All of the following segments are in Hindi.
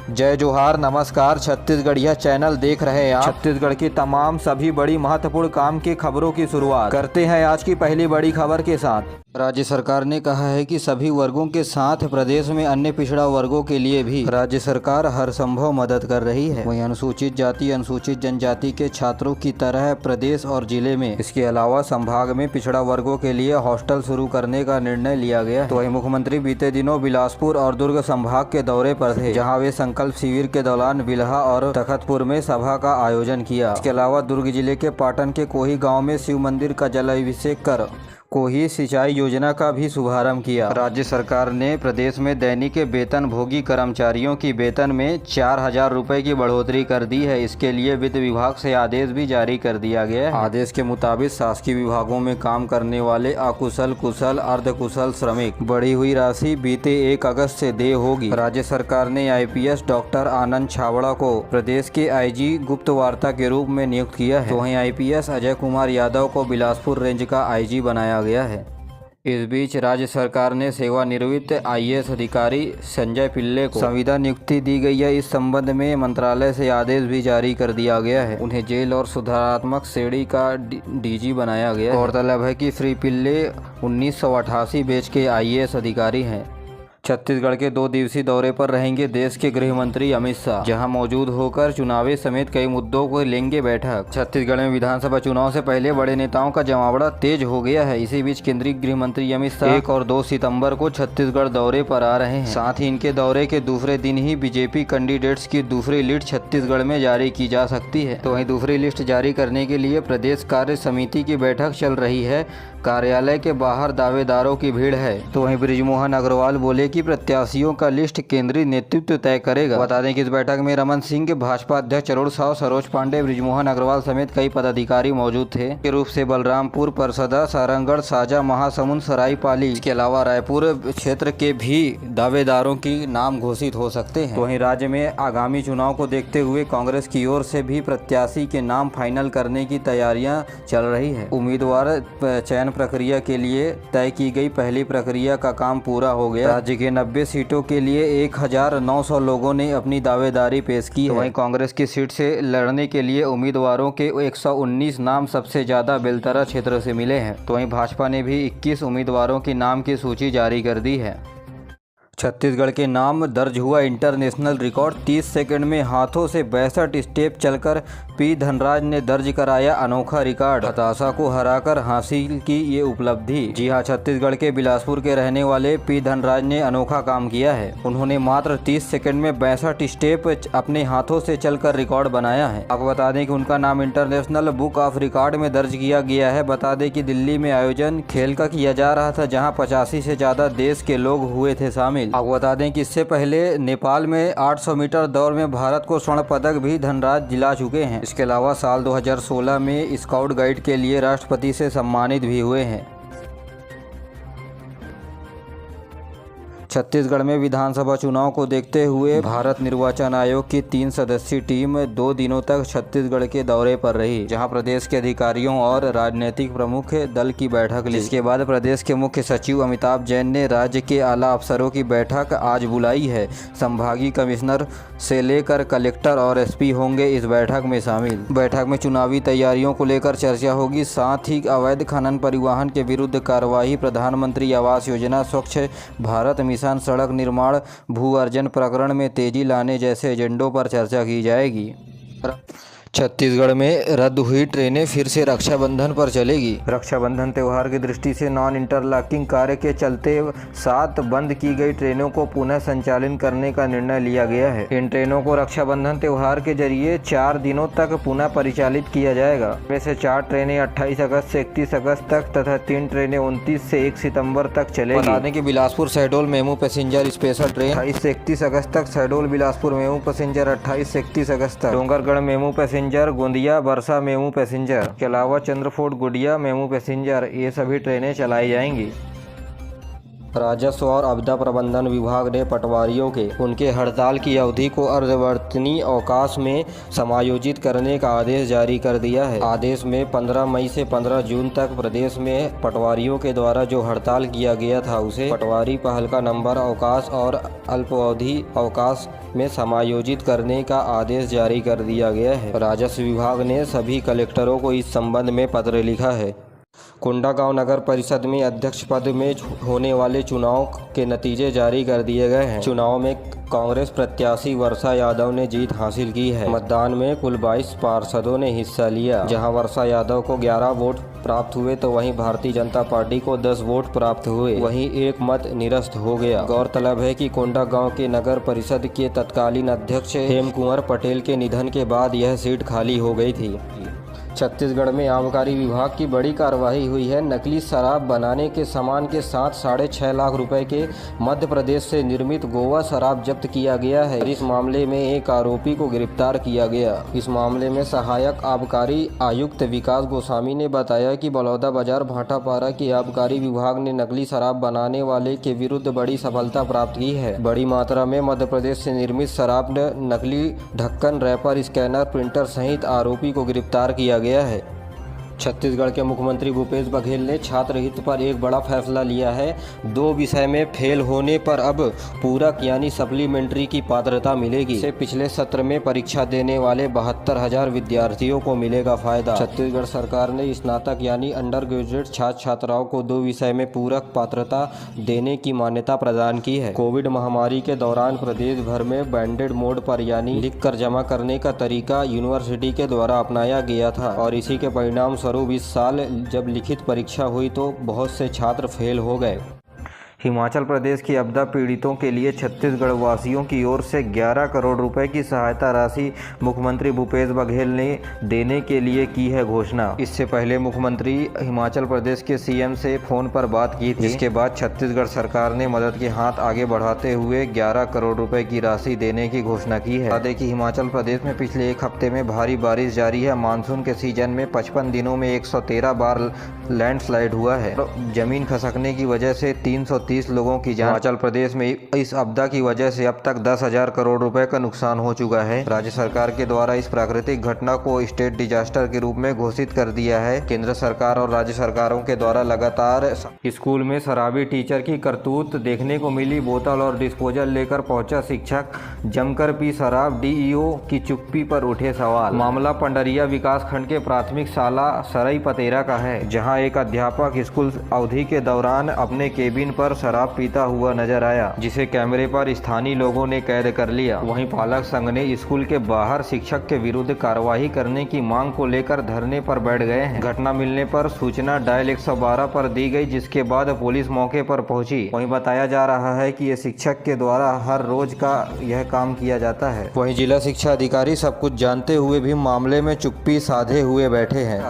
जय जोहार, नमस्कार। छत्तीसगढ़िया चैनल देख रहे हैं आप। छत्तीसगढ़ की तमाम सभी बड़ी महत्वपूर्ण काम की खबरों की शुरुआत करते हैं आज की पहली बड़ी खबर के साथ। राज्य सरकार ने कहा है कि सभी वर्गों के साथ प्रदेश में अन्य पिछड़ा वर्गों के लिए भी राज्य सरकार हर संभव मदद कर रही है। वहीं अनुसूचित जाति अनुसूचित जनजाति के छात्रों की तरह प्रदेश और जिले में इसके अलावा संभाग में पिछड़ा वर्गों के लिए हॉस्टल शुरू करने का निर्णय लिया गया है। तो वहीं मुख्यमंत्री बीते दिनों बिलासपुर और दुर्ग संभाग के दौरे पर थे, जहाँ वे संकल्प शिविर के दौरान बिल्हा और तखतपुर में सभा का आयोजन किया। इसके अलावा दुर्ग जिले के पाटन के कोही गांव में शिव मंदिर का जल अभिषेक कर कोही सिंचाई योजना का भी शुभारंभ किया। राज्य सरकार ने प्रदेश में दैनिक वेतन भोगी कर्मचारियों की वेतन में 4,000 रुपए की बढ़ोतरी कर दी है। इसके लिए वित्त विभाग से आदेश भी जारी कर दिया गया है। आदेश के मुताबिक शासकीय विभागों में काम करने वाले अकुशल, कुशल, अर्धकुशल श्रमिक बढ़ी हुई राशि बीते 1 अगस्त से देय होगी। राज्य सरकार ने IPS डॉक्टर आनंद छाबड़ा को प्रदेश के IG गुप्तवार्ता के रूप में नियुक्त किया है। तो वहीं IPS अजय कुमार यादव को बिलासपुर रेंज का IG बनाया गया है। इस बीच राज्य सरकार ने सेवानिवृत्त IAS अधिकारी संजय पिल्ले को संविदा नियुक्ति दी गई है। इस संबंध में मंत्रालय से आदेश भी जारी कर दिया गया है। उन्हें जेल और सुधारात्मक श्रेणी का DG बनाया गया है। गौरतलब है कि श्री पिल्ले 1988 बैच के IAS अधिकारी हैं। छत्तीसगढ़ के 2 दिवसीय दौरे पर रहेंगे देश के गृह मंत्री अमित शाह, जहां मौजूद होकर चुनावी समेत कई मुद्दों को लेंगे बैठक। छत्तीसगढ़ में विधानसभा चुनाव से पहले बड़े नेताओं का जमावड़ा तेज हो गया है। इसी बीच केंद्रीय गृह मंत्री अमित शाह 1 और 2 सितंबर को छत्तीसगढ़ दौरे पर आ रहे हैं। साथ ही इनके दौरे के दूसरे दिन ही BJP कैंडिडेट्स की दूसरी लिस्ट छत्तीसगढ़ में जारी की जा सकती है। तो वहीं दूसरी लिस्ट जारी करने के लिए प्रदेश कार्य समिति की बैठक चल रही है। कार्यालय के बाहर दावेदारों की भीड़ है। तो वहीं बृजमोहन अग्रवाल बोले कि प्रत्याशियों का लिस्ट केंद्रीय नेतृत्व तय करेगा। बता दें कि इस बैठक में रमन सिंह, भाजपा अध्यक्ष अरुण साव, सरोज पांडे, बृजमोहन अग्रवाल समेत कई पदाधिकारी मौजूद थे। मुख्य रूप से बलरामपुर, परसदा, सारंगढ़, साजा, महासमुंद, सरायपाली, इसके अलावा रायपुर क्षेत्र के भी दावेदारों की नाम घोषित हो सकते हैं। तो वहीं राज्य में आगामी चुनाव को देखते हुए कांग्रेस की ओर से भी प्रत्याशी के नाम फाइनल करने की तैयारियां चल रही है। उम्मीदवार चयन प्रक्रिया के लिए तय की गई पहली प्रक्रिया का काम पूरा हो गया। राज्य के 90 सीटों के लिए 1,900 लोगों ने अपनी दावेदारी पेश की है। वहीं कांग्रेस की सीट से लड़ने के लिए उम्मीदवारों के 119 नाम सबसे ज्यादा बेलतरा क्षेत्र से मिले हैं। तो वहीं भाजपा ने भी 21 उम्मीदवारों की नाम की सूची जारी कर दी है। छत्तीसगढ़ के नाम दर्ज हुआ इंटरनेशनल रिकॉर्ड। 30 सेकंड में हाथों से 62 स्टेप चलकर P धनराज ने दर्ज कराया अनोखा रिकॉर्ड। हताशा को हराकर हासिल की ये उपलब्धि। जी हां, छत्तीसगढ़ के बिलासपुर के रहने वाले P धनराज ने अनोखा काम किया है। उन्होंने मात्र 30 सेकंड में 62 स्टेप अपने हाथों से चलकर रिकॉर्ड बनाया है। आपको बता दें कि उनका नाम इंटरनेशनल बुक ऑफ रिकॉर्ड में दर्ज किया गया है। बता दें कि दिल्ली में आयोजन खेल का किया जा रहा था, जहाँ 85 से ज्यादा देश के लोग हुए थे शामिल। आपको बता दें कि इससे पहले नेपाल में 800 मीटर दौड़ में भारत को स्वर्ण पदक भी धनराज दिला चुके हैं। इसके अलावा साल 2016 में स्काउट गाइड के लिए राष्ट्रपति से सम्मानित भी हुए हैं। छत्तीसगढ़ में विधानसभा चुनाव को देखते हुए भारत निर्वाचन आयोग की 3 सदस्यीय टीम 2 दिनों तक छत्तीसगढ़ के दौरे पर रही, जहां प्रदेश के अधिकारियों और राजनीतिक प्रमुख दल की बैठक ली। इसके बाद प्रदेश के मुख्य सचिव अमिताभ जैन ने राज्य के आला अफसरों की बैठक आज बुलाई है। संभागीय कमिश्नर से लेकर कलेक्टर और SP होंगे इस बैठक में शामिल। बैठक में चुनावी तैयारियों को लेकर चर्चा होगी। साथ ही अवैध खनन परिवहन के विरुद्ध कार्रवाई, प्रधानमंत्री आवास योजना, स्वच्छ भारत मिशन, सड़क निर्माण, भू अर्जन प्रकरण में तेजी लाने जैसे एजेंडों पर चर्चा की जाएगी। छत्तीसगढ़ में रद्द हुई ट्रेनें फिर से रक्षाबंधन पर चलेगी। रक्षाबंधन त्यौहार की दृष्टि से नॉन इंटरलॉकिंग कार्य के चलते 7 बंद की गई ट्रेनों को पुनः संचालन करने का निर्णय लिया गया है। इन ट्रेनों को रक्षाबंधन त्यौहार के जरिए 4 दिनों तक पुनः परिचालित किया जाएगा। वैसे 4 ट्रेनें 28 अगस्त से 31 अगस्त तक तथा 3 ट्रेनें 29 से 1 सितम्बर तक चलेगी। बता दें कि Bilaspur Shahdol MEMU passenger special train 28 से 31 अगस्त तक, शहडोल बिलासपुर मेमू पैसेंजर 28 से 31 अगस्त तक, डोंगरगढ़ मेमू पैसेंजर, गोंदिया बरसा मेमू पैसेंजर के अलावा चंद्रफोर्ट गुडिया मेमू पैसेंजर, ये सभी ट्रेनें चलाई जाएंगी। राजस्व और आपदा प्रबंधन विभाग ने पटवारियों के उनके हड़ताल की अवधि को अर्धवर्तनी अवकाश में समायोजित करने का आदेश जारी कर दिया है। आदेश में 15 मई से 15 जून तक प्रदेश में पटवारियों के द्वारा जो हड़ताल किया गया था उसे पटवारी पर हल्का नंबर अवकाश और अल्पावधि अवकाश में समायोजित करने का आदेश जारी कर दिया गया है। राजस्व विभाग ने सभी कलेक्टरों को इस संबंध में पत्र लिखा है। कोंडागांव नगर परिषद में अध्यक्ष पद में होने वाले चुनाव के नतीजे जारी कर दिए गए हैं। चुनाव में कांग्रेस प्रत्याशी वर्षा यादव ने जीत हासिल की है। मतदान में कुल 22 पार्षदों ने हिस्सा लिया। जहां वर्षा यादव को 11 वोट प्राप्त हुए तो वहीं भारतीय जनता पार्टी को 10 वोट प्राप्त हुए। वहीं एक मत निरस्त हो गया। गौरतलब है कि कोंडागांव के नगर परिषद के तत्कालीन अध्यक्ष हेम कुंवर पटेल के निधन के बाद यह सीट खाली हो गई थी। छत्तीसगढ़ में आबकारी विभाग की बड़ी कार्रवाई हुई है। नकली शराब बनाने के सामान के साथ 6.5 लाख रुपए के मध्य प्रदेश से निर्मित गोवा शराब जब्त किया गया है। इस मामले में एक आरोपी को गिरफ्तार किया गया। इस मामले में सहायक आबकारी आयुक्त विकास गोस्वामी ने बताया कि बलौदाबाजार भाटापारा के आबकारी विभाग ने नकली शराब बनाने वाले के विरुद्ध बड़ी सफलता प्राप्त की है। बड़ी मात्रा में मध्य प्रदेश से निर्मित शराब, नकली ढक्कन, रैपर, स्कैनर, प्रिंटर सहित आरोपी को गिरफ्तार किया गया है। छत्तीसगढ़ के मुख्यमंत्री भूपेश बघेल ने छात्र हित पर एक बड़ा फैसला लिया है। 2 विषय में फेल होने पर अब पूरक यानी सप्लीमेंट्री की पात्रता मिलेगी। इससे पिछले सत्र में परीक्षा देने वाले 72,000 विद्यार्थियों को मिलेगा फायदा। छत्तीसगढ़ सरकार ने स्नातक यानी अंडर ग्रेजुएट छात्र छात्राओं को 2 विषय में पूरक पात्रता देने की मान्यता प्रदान की है। कोविड महामारी के दौरान प्रदेश भर में बैंडेड मोड पर यानी लिख कर जमा करने का तरीका यूनिवर्सिटी के द्वारा अपनाया गया था और इसी के परिणाम स्वरूप इस साल जब लिखित परीक्षा हुई तो बहुत से छात्र फेल हो गए। हिमाचल प्रदेश की आपदा पीड़ितों के लिए छत्तीसगढ़ वासियों की ओर से 11 करोड़ रुपए की सहायता राशि मुख्यमंत्री भूपेश बघेल ने देने के लिए की है घोषणा। इससे पहले मुख्यमंत्री हिमाचल प्रदेश के सीएम से फोन पर बात की थी। इसके बाद छत्तीसगढ़ सरकार ने मदद के हाथ आगे बढ़ाते हुए 11 करोड़ रुपए की राशि देने की घोषणा की है। बता दें कि हिमाचल प्रदेश में पिछले एक हफ्ते में भारी बारिश जारी है। मानसून के सीजन में 55 दिनों में 113 बार लैंडस्लाइड हुआ है। जमीन खसकने की वजह से 330 लोगों की जान। हिमाचल प्रदेश में इस आपदा की वजह से अब तक 10,000 करोड़ रुपए का नुकसान हो चुका है। राज्य सरकार के द्वारा इस प्राकृतिक घटना को स्टेट डिजास्टर के रूप में घोषित कर दिया है। केंद्र सरकार और राज्य सरकारों के द्वारा लगातार स्कूल में शराबी टीचर की करतूत देखने को मिली। बोतल और डिस्पोजल लेकर पहुंचा शिक्षक, जमकर पी शराब, डीईओ की चुप्पी पर उठे सवाल। मामला पंडरिया विकास खंड के प्राथमिक शाला सरई पतेरा का है, जहां एक अध्यापक स्कूल अवधि के दौरान अपने केबिन पर शराब पीता हुआ नजर आया, जिसे कैमरे पर स्थानीय लोगों ने कैद कर लिया। वहीं पालक संघ ने स्कूल के बाहर शिक्षक के विरुद्ध कार्रवाई करने की मांग को लेकर धरने पर बैठ गए हैं। घटना मिलने पर सूचना डायल 112 पर दी गई, जिसके बाद पुलिस मौके पर पहुंची। वहीं बताया जा रहा है कि ये शिक्षक के द्वारा हर रोज का यह काम किया जाता है। वहीं जिला शिक्षा अधिकारी सब कुछ जानते हुए भी मामले में चुप्पी साधे हुए बैठे हैं।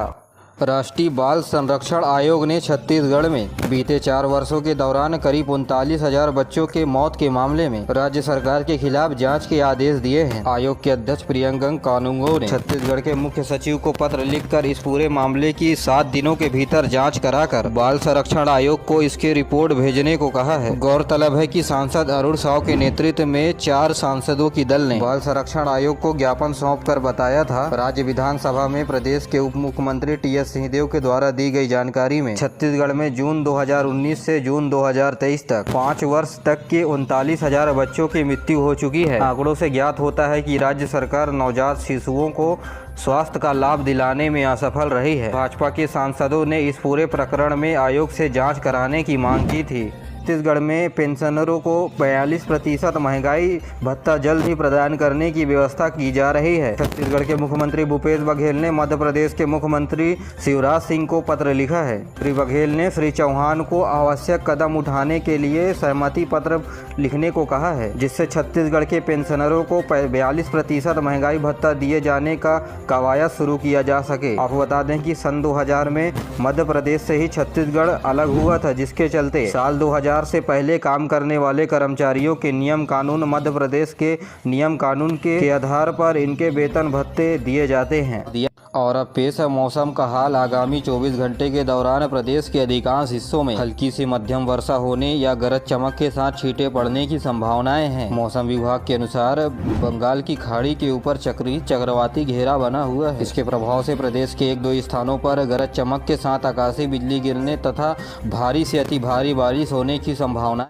राष्ट्रीय बाल संरक्षण आयोग ने छत्तीसगढ़ में बीते 4 वर्षों के दौरान करीब 39,000 बच्चों के मौत के मामले में राज्य सरकार के खिलाफ जांच के आदेश दिए हैं। आयोग के अध्यक्ष प्रियंका कानूंगो ने छत्तीसगढ़ के मुख्य सचिव को पत्र लिखकर इस पूरे मामले की 7 दिनों के भीतर जाँच कराकर बाल संरक्षण आयोग को इसकी रिपोर्ट भेजने को कहा है। गौरतलब है कि सांसद अरुण साव के नेतृत्व में 4 सांसदों की दल ने बाल संरक्षण आयोग को ज्ञापन सौंप कर बताया था। राज्य विधानसभा में प्रदेश के उप मुख्यमंत्री TS सिंहदेव के द्वारा दी गई जानकारी में छत्तीसगढ़ में जून 2019 से जून 2023 तक 5 वर्ष तक के 39,000 बच्चों की मृत्यु हो चुकी है। आंकड़ों से ज्ञात होता है कि राज्य सरकार नवजात शिशुओं को स्वास्थ्य का लाभ दिलाने में असफल रही है। भाजपा के सांसदों ने इस पूरे प्रकरण में आयोग से जांच कराने की मांग की थी। छत्तीसगढ़ में पेंशनरों को 42% महंगाई भत्ता जल्द ही प्रदान करने की व्यवस्था की जा रही है। छत्तीसगढ़ के मुख्यमंत्री भूपेश बघेल ने मध्य प्रदेश के मुख्यमंत्री शिवराज सिंह को पत्र लिखा है। श्री बघेल ने श्री चौहान को आवश्यक कदम उठाने के लिए सहमति पत्र लिखने को कहा है, जिससे छत्तीसगढ़ के पेंशनरों को 42% महंगाई भत्ता दिए जाने का कवायद शुरू किया जा सके। आपको बता दें कि सन 2000 में मध्य प्रदेश से ही छत्तीसगढ़ अलग हुआ था, जिसके चलते साल 2000 से पहले काम करने वाले कर्मचारियों के नियम कानून मध्य प्रदेश के नियम कानून के आधार पर इनके वेतन भत्ते दिए जाते हैं। और अब पेश है मौसम का हाल। आगामी 24 घंटे के दौरान प्रदेश के अधिकांश हिस्सों में हल्की से मध्यम वर्षा होने या गरज चमक के साथ छींटे पड़ने की संभावनाएं हैं। मौसम विभाग के अनुसार बंगाल की खाड़ी के ऊपर चक्रवाती घेरा बना हुआ है। इसके प्रभाव से प्रदेश के 1-2 स्थानों पर गरज चमक के साथ आकाशीय बिजली गिरने तथा भारी से अति भारी बारिश होने की संभावना